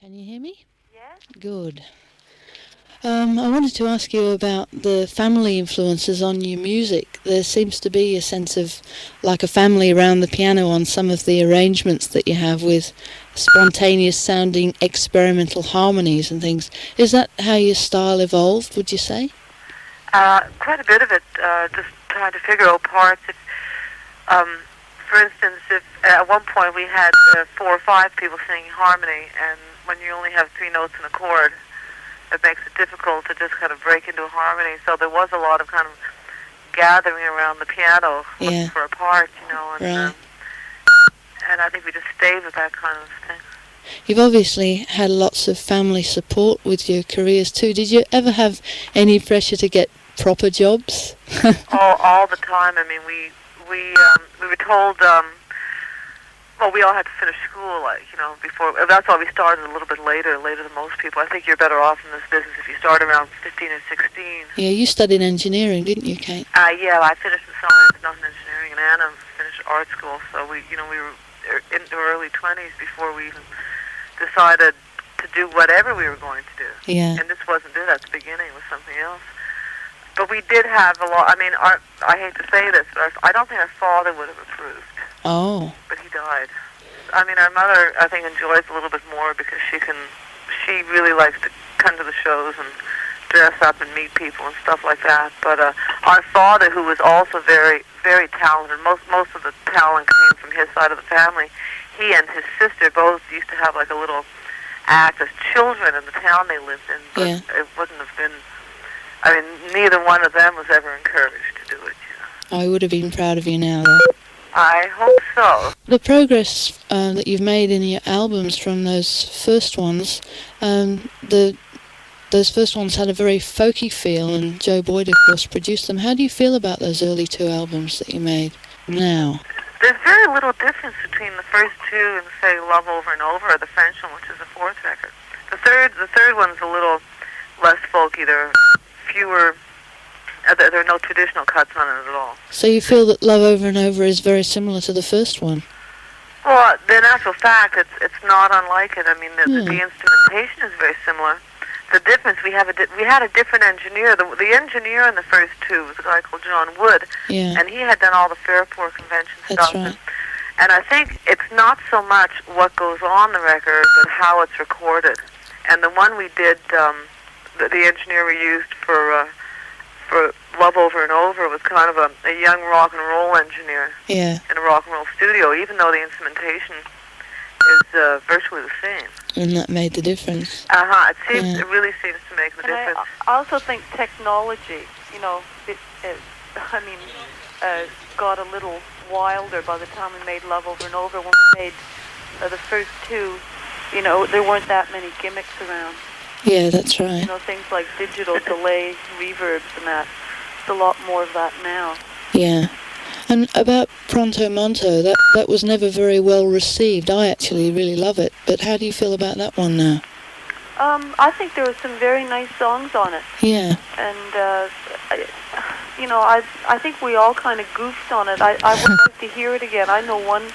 Can you hear me? Yes. Good. I wanted to ask you about the family influences on your music. There seems to be a sense of like a family around the piano on some of the arrangements that you have with spontaneous sounding experimental harmonies and things. Is that how your style evolved, would you say? Quite a bit of it, just trying to figure out parts. Um, for instance, if at one point we had 4 or 5 people singing harmony, and when you only have 3 notes in a chord, it makes it difficult to just kind of break into a harmony. So there was a lot of kind of gathering around the piano looking for a part, Right. And I think we just stayed with that kind of thing. You've obviously had lots of family support with your careers too. Did you ever have any pressure to get proper jobs? all the time. I mean, we were told, well, we all had to finish school, before. That's why we started a little bit later than most people. I think you're better off in this business if you start around 15 or 16. Yeah, you studied engineering, didn't you, Kate? Yeah, I finished in science, not in engineering, and Anna finished art school. So we were in our early 20s before we even decided to do whatever we were going to do. Yeah. And this wasn't it at the beginning; it was something else. But we did have a lot. I mean, I hate to say this, but I don't think our father would have approved. Oh. But he died. I mean, our mother, I think, enjoys a little bit more because she really likes to come to the shows and dress up and meet people and stuff like that. But our father, who was also very, very talented, most of the talent came from his side of the family. He and his sister both used to have like a little act as children in the town they lived in, but it wouldn't have been. I mean, neither one of them was ever encouraged to do it. I would have been proud of you now, though. I hope so. The progress that you've made in your albums from those first ones, those first ones had a very folky feel, and Joe Boyd, of course, produced them. How do you feel about those early 2 albums that you made now? There's very little difference between the first 2 and, say, Love Over and Over, or the French one, which is the 4th record. The third one's a little less folky. There are fewer. There are no traditional cuts on it at all. So you feel that Love Over and Over is very similar to the first one? Well, in actual fact, it's not unlike it. I mean, the instrumentation is very similar. The difference, we had a different engineer. The engineer in the first 2 was a guy called John Wood, and he had done all the Fairport Convention stuff. That's right. And I think it's not so much what goes on the record, but how it's recorded. And the one we did, the engineer we used for Love Over and Over was kind of a young rock and roll engineer in a rock and roll studio, even though the instrumentation is virtually the same. And that made the difference. It really seems to make the difference. I also think technology, got a little wilder by the time we made Love Over and Over. When we made the first 2, there weren't that many gimmicks around. Yeah, that's right. Things like digital delay, reverbs and that. There's a lot more of that now. Yeah. And about Pronto Monto, that was never very well received. I actually really love it. But how do you feel about that one now? I think there were some very nice songs on it. Yeah. And, I think we all kind of goofed on it. I would like to hear it again. I know one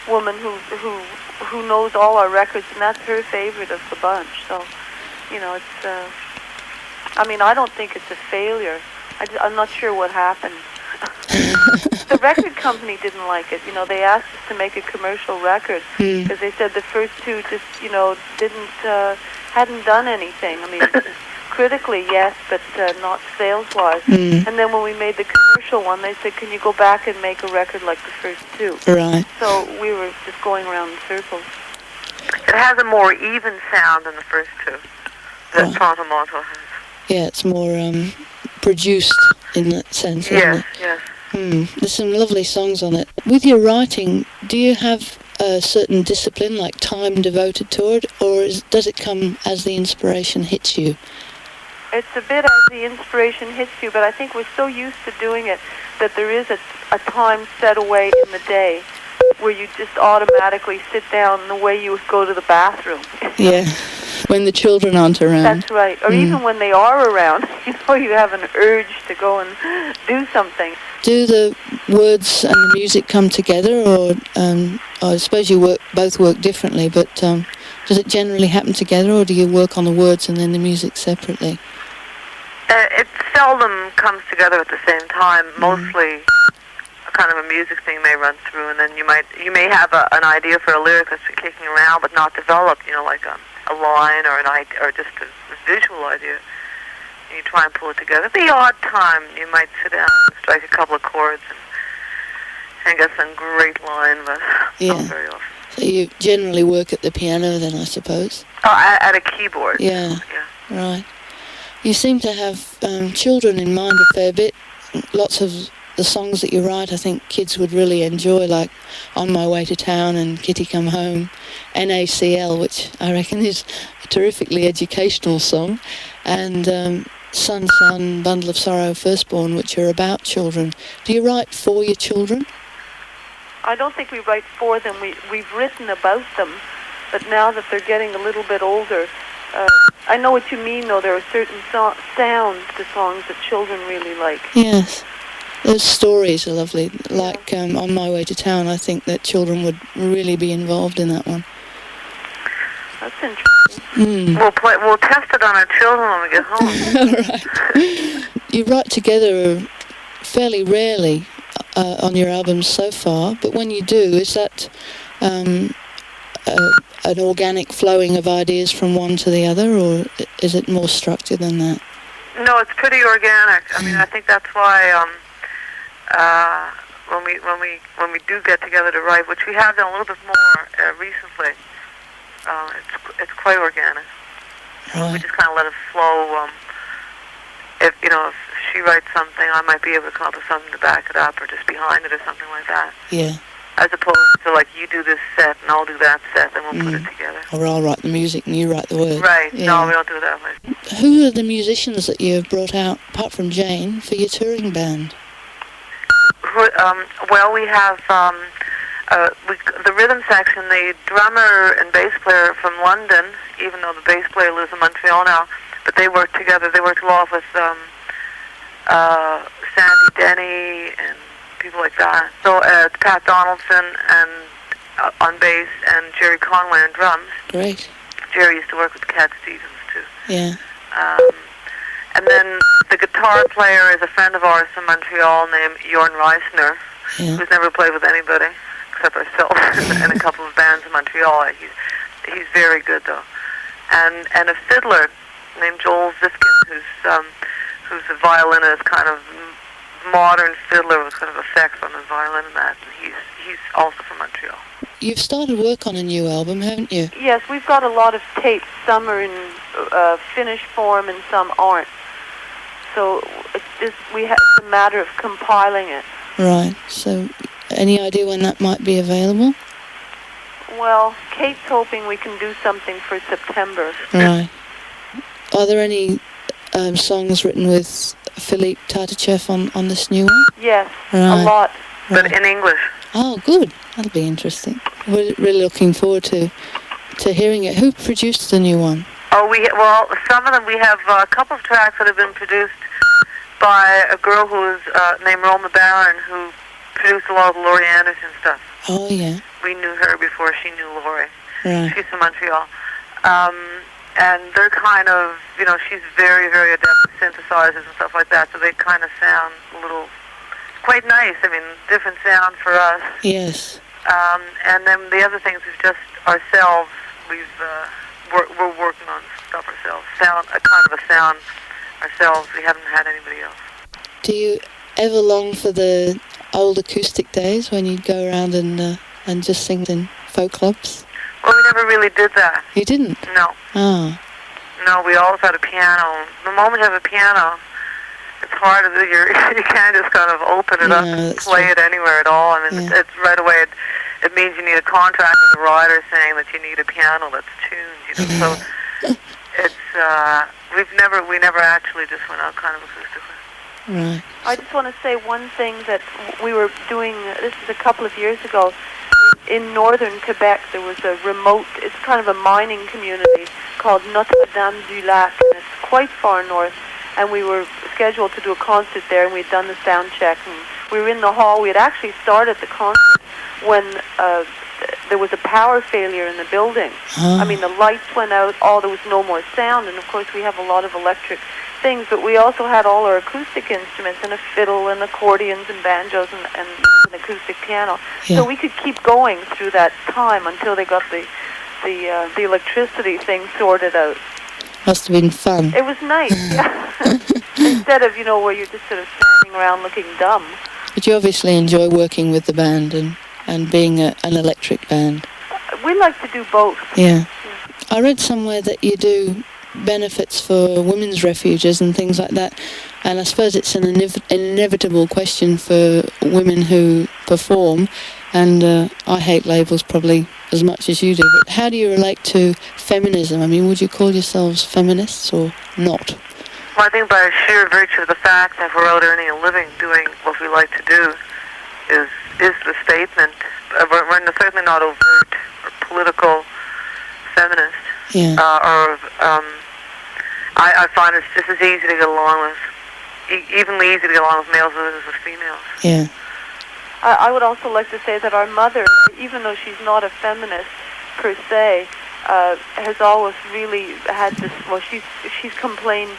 woman who knows all our records, and that's her favorite of the bunch. So, it's, I don't think it's a failure. I'm not sure what happened. The record company didn't like it. They asked us to make a commercial record because they said the first 2 just, hadn't done anything. Critically, yes, but not sales-wise. And then when we made the commercial one, they said, can you go back and make a record like the first 2? Right. So we were just going around in circles. It has a more even sound than the first 2 that Pronto Monto has. Yeah, it's more produced in that sense. Yes. There's some lovely songs on it. With your writing, do you have a certain discipline, like time devoted to it, or does it come as the inspiration hits you? It's a bit as the inspiration hits you, but I think we're so used to doing it that there is a time set away in the day where you just automatically sit down the way you would go to the bathroom. Yeah, when the children aren't around. That's right. Or even when they are around, you have an urge to go and do something. Do the words and the music come together, or I suppose you both work differently, but Does it generally happen together, or do you work on the words and then the music separately? It seldom comes together at the same time. Mostly, a kind of a music thing may run through, and then you may have an idea for a lyric that's been kicking around but not developed. Like a line or an idea, or just a visual idea. And you try and pull it together. At the odd time, you might sit down and strike a couple of chords and get some great line, but not very often. So you generally work at the piano then, I suppose? Oh, at a keyboard. Yeah. Right. You seem to have children in mind a fair bit. Lots of the songs that you write, I think kids would really enjoy, like On My Way to Town and Kitty Come Home, NACL, which I reckon is a terrifically educational song, and Son, Son, Bundle of Sorrow, Firstborn, which are about children. Do you write for your children? I don't think we write for them. We've written about them, but now that they're getting a little bit older, I know what you mean, though. There are certain sounds to songs that children really like. Yes. Those stories are lovely. Like On My Way to Town, I think that children would really be involved in that one. That's interesting. We'll test it on our children when we get home. Right. You write together fairly rarely on your albums so far, but when you do, is that an organic flowing of ideas from one to the other, or is it more structured than that? No, it's pretty organic. I mean, I think that's why when we do get together to write, which we have done a little bit more recently, it's quite organic. Right. We just kind of let it flow. If she writes something, I might be able to come up with something to back it up, or just behind it, or something like that. Yeah. As opposed to like you do this set and I'll do that set, and we'll put it together. Or I'll write the music and you write the words. Right. Yeah. No, we don't do that way. Who are the musicians that you have brought out, apart from Jane, for your touring band? Well, we have the rhythm section, the drummer and bass player from London, even though the bass player lives in Montreal now, but they work together. They worked a lot with Sandy Denny and people like that. So Pat Donaldson and on bass, and Jerry Conway on drums. Great. Jerry used to work with Cat Stevens too. Yeah. And then the guitar player is a friend of ours from Montreal named Jorn Reisner, who's never played with anybody except ourselves and a couple of bands in Montreal. He's very good though. And a fiddler named Joel Ziskin, who's a violinist, kind of modern fiddler with kind of effects on his violin and that. And he's also from Montreal. You've started work on a new album, haven't you? Yes, we've got a lot of tapes. Some are in finished form and some aren't. So it's a matter of compiling it. Right. So any idea when that might be available? Well, Kate's hoping we can do something for September. Right. Are there any songs written with Philippe Tatachev on this new one? Yes, right. A lot. But in English. Oh, good. That'll be interesting. We're really looking forward to hearing it. Who produced the new one? Oh, some of them, we have a couple of tracks that have been produced by a girl who's named Roma Barron, who produced a lot of Laurie Anderson stuff. Oh, yeah. We knew her before she knew Laurie. Right. She's from Montreal. And they're kind of, she's very, very adept with synthesizers and stuff like that, so they kind of sound a little, quite nice. I mean, different sound for us. Yes. And then the other things is just ourselves. We're working on stuff ourselves. A kind of a sound ourselves. We haven't had anybody else. Do you ever long for the old acoustic days when you'd go around and just sing in folk clubs? Well, we never really did that. You didn't? No. Oh. No, we always had a piano. The moment you have a piano, it's hard to do. You can't just kind of open it up and play it anywhere at all. I mean, it's right away. It means you need a contract with the writer saying that you need a piano that's tuned. So it's we never actually just went out kind of acoustically. Right. I just want to say one thing that we were doing. This is a couple of years ago. In northern Quebec, there was a remote. It's kind of a mining community called Notre-Dame-du-Lac, and it's quite far north. And we were scheduled to do a concert there, and we'd done the sound check. And we were in the hall. We had actually started the concert when there was a power failure in the building. Oh. I mean, the lights went out, there was no more sound, and of course we have a lot of electric things, but we also had all our acoustic instruments and a fiddle and accordions and banjos and an acoustic piano. Yeah. So we could keep going through that time until they got the electricity thing sorted out. Must have been fun. It was nice, yeah. Instead of, where you're just sort of standing around looking dumb. But you obviously enjoy working with the band and being an electric band. We like to do both. Yeah. I read somewhere that you do benefits for women's refuges and things like that, and I suppose it's an inevitable question for women who perform, and I hate labels probably as much as you do, but how do you relate to feminism? I mean, would you call yourselves feminists or not? Well, I think by sheer virtue of the fact that we're out earning a living doing what we like to do is the statement. We're certainly not overt or political feminists. Yeah. I find it's just as easy to get along with, evenly easy to get along with males as with females. Yeah. I would also like to say that our mother, even though she's not a feminist per se, has always really had this. Well, she's complained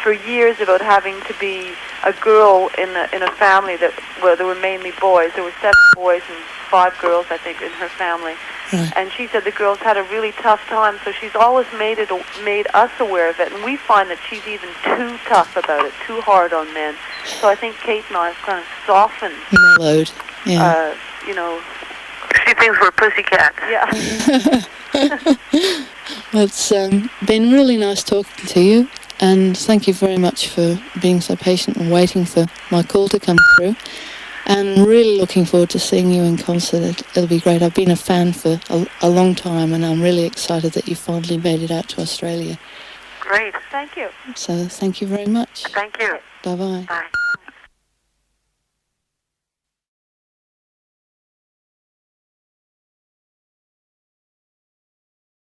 for years about having to be a girl in a family where there were mainly boys. There were 7 boys and 5 girls, I think, in her family. Right. And she said the girls had a really tough time, so she's always made us aware of it. And we find that she's even too tough about it, too hard on men. So I think Kate and I have kind of softened. Mellowed. Yeah. She thinks we're pussycats. Yeah. It's been really nice talking to you, and thank you very much for being so patient and waiting for my call to come through. And really looking forward to seeing you in concert. It'll be great. I've been a fan for a long time, and I'm really excited that you finally made it out to Australia. Great. Thank you. So thank you very much. Thank you. Bye-bye. Bye.